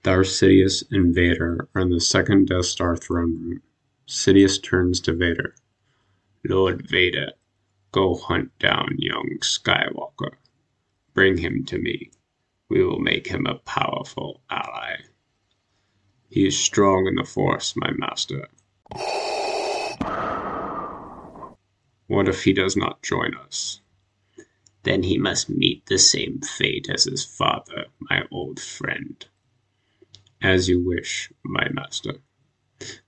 Darth, Sidious, and Vader are in the second Death Star throne room. Sidious turns to Vader. Lord Vader, go hunt down young Skywalker. Bring him to me. We will make him a powerful ally. He is strong in the Force, my master. What if he does not join us? Then he must meet the same fate as his father, my old friend. As you wish, my master.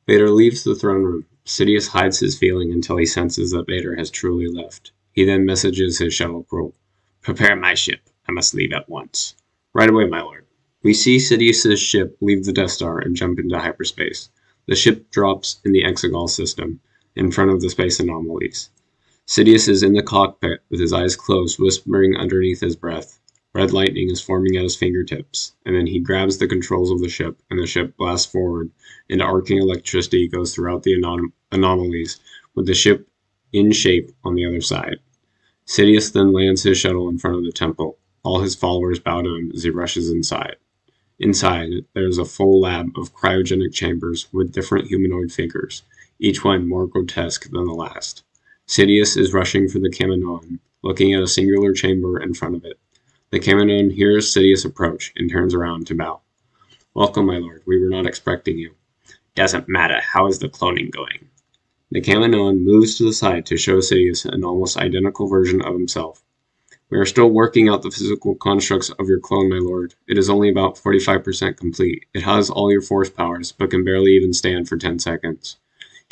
Vader leaves the throne room. Sidious hides his feeling until he senses that Vader has truly left. He then messages his shuttle crew. Prepare my ship. I must leave at once. Right away, my lord. We see Sidious's ship leave the Death Star and jump into hyperspace. The ship drops in the Exegol system, in front of the space anomalies. Sidious is in the cockpit with his eyes closed, whispering underneath his breath. Red lightning is forming at his fingertips, and then he grabs the controls of the ship, and the ship blasts forward, and arcing electricity goes throughout the anomalies, with the ship in shape on the other side. Sidious then lands his shuttle in front of the temple. All his followers bow to him as he rushes inside. Inside, there is a full lab of cryogenic chambers with different humanoid figures, each one more grotesque than the last. Sidious is rushing for the Kaminoan, looking at a singular chamber in front of it. The Kaminoan hears Sidious approach and turns around to bow. Welcome, my lord. We were not expecting you. Doesn't matter. How is the cloning going? The Kaminoan moves to the side to show Sidious an almost identical version of himself. We are still working out the physical constructs of your clone, my lord. It is only about 45% complete. It has all your force powers, but can barely even stand for 10 seconds.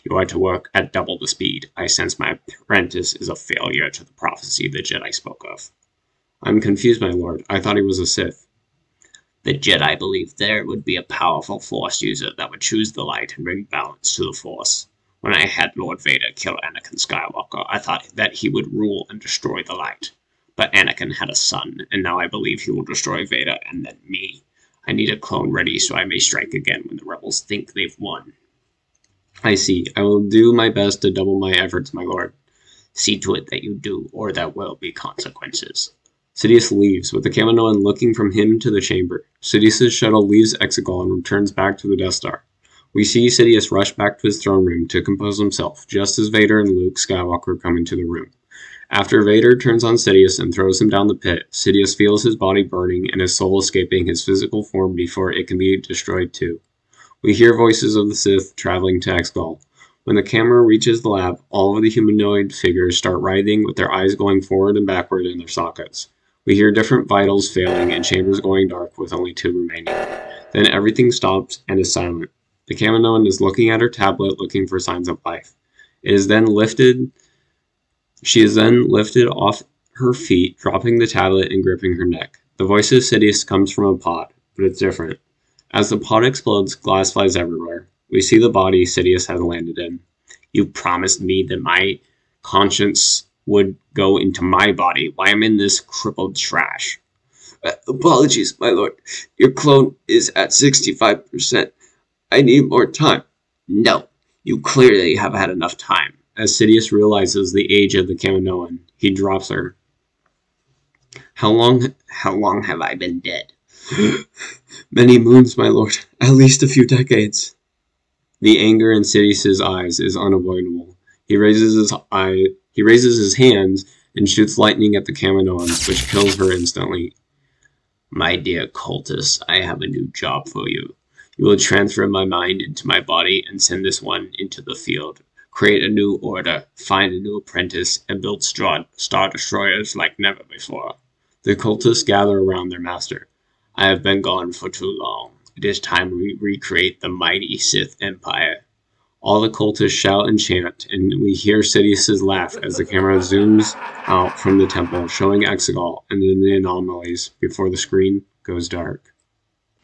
You are to work at double the speed. I sense my apprentice is a failure to the prophecy the Jedi spoke of. I'm confused, my lord. I thought he was a Sith. The Jedi believed there would be a powerful Force user that would choose the light and bring balance to the Force. When I had Lord Vader kill Anakin Skywalker, I thought that he would rule and destroy the light. But Anakin had a son, and now I believe he will destroy Vader and then me. I need a clone ready so I may strike again when the rebels think they've won. I see. I will do my best to double my efforts, my lord. See to it that you do, or there will be consequences. Sidious leaves, with the Kaminoan looking from him to the chamber. Sidious's shuttle leaves Exegol and returns back to the Death Star. We see Sidious rush back to his throne room to compose himself, just as Vader and Luke Skywalker come into the room. After Vader turns on Sidious and throws him down the pit, Sidious feels his body burning and his soul escaping his physical form before it can be destroyed too. We hear voices of the Sith traveling to Exegol. When the camera reaches the lab, all of the humanoid figures start writhing with their eyes going forward and backward in their sockets. We hear different vitals failing and chambers going dark with only 2 remaining. Then everything stops and is silent. The Kaminoan is looking at her tablet looking for signs of life. She is then lifted off her feet, dropping the tablet and gripping her neck. The voice of Sidious comes from a pod, but it's different. As the pod explodes, glass flies everywhere. We see the body Sidious has landed in. You promised me that my conscience would go into my body. Why am I in this crippled trash? Apologies, my lord. Your clone is at 65%. I need more time. No, you clearly have had enough time. As Sidious realizes the age of the Kaminoan, he drops her. How long have I been dead? Many moons, my lord. At least a few decades. The anger in Sidious's eyes is unavoidable. He raises his hands and shoots lightning at the Kaminoan, which kills her instantly. My dear cultist, I have a new job for you. You will transfer my mind into my body and send this one into the field. Create a new order, find a new apprentice, and build Star Destroyers like never before. The cultists gather around their master. I have been gone for too long. It is time we recreate the mighty Sith Empire. All the cultists shout and chant, and we hear Sidious's laugh as the camera zooms out from the temple, showing Exegol and then the anomalies before the screen goes dark.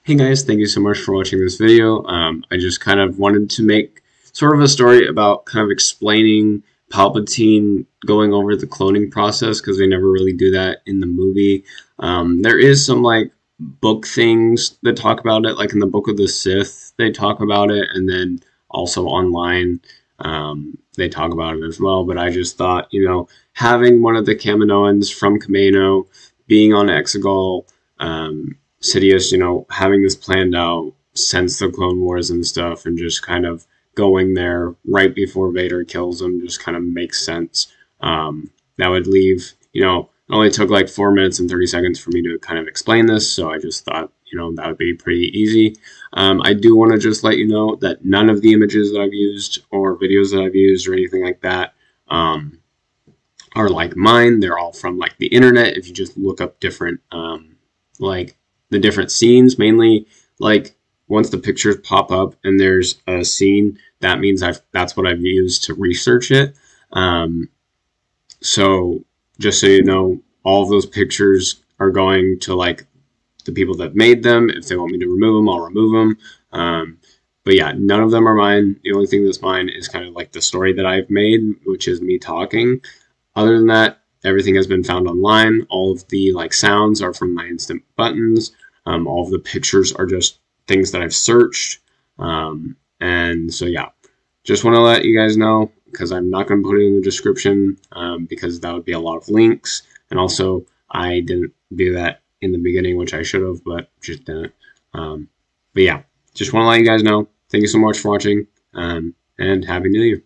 Hey guys, thank you so much for watching this video. I just kind of wanted to make sort of a story about kind of explaining Palpatine going over the cloning process, because they never really do that in the movie. There is some like book things that talk about it, like in the Book of the Sith they talk about it, and then also online they talk about it as well. But I just thought, you know, having one of the Kaminoans from Kamino being on Exegol, Sidious, having this planned out since the Clone Wars and stuff, and just kind of going there right before Vader kills him just kind of makes sense. That would leave, it only took like 4 minutes and 30 seconds for me to kind of explain this, so I just thought, that would be pretty easy. I do want to just let you know that none of the images that I've used or videos that I've used or anything like that are like mine. They're all from like the internet. If you just look up different, like the different scenes, mainly like once the pictures pop up and there's a scene, that means that's what I've used to research it. So just so you know, all of those pictures are going to like the people that made them. If they want me to remove them, I'll remove them. But yeah, none of them are mine. The only thing that's mine is kind of like the story that I've made, which is me talking. Other than that, everything has been found online. All of the like sounds are from my instant buttons. All of the pictures are just things that I've searched. And so yeah, just want to let you guys know, because I'm not going to put it in the description because that would be a lot of links. And also, I didn't do that in the beginning, which I should have, but just didn't. But yeah, just want to let you guys know. Thank you so much for watching, and Happy New Year.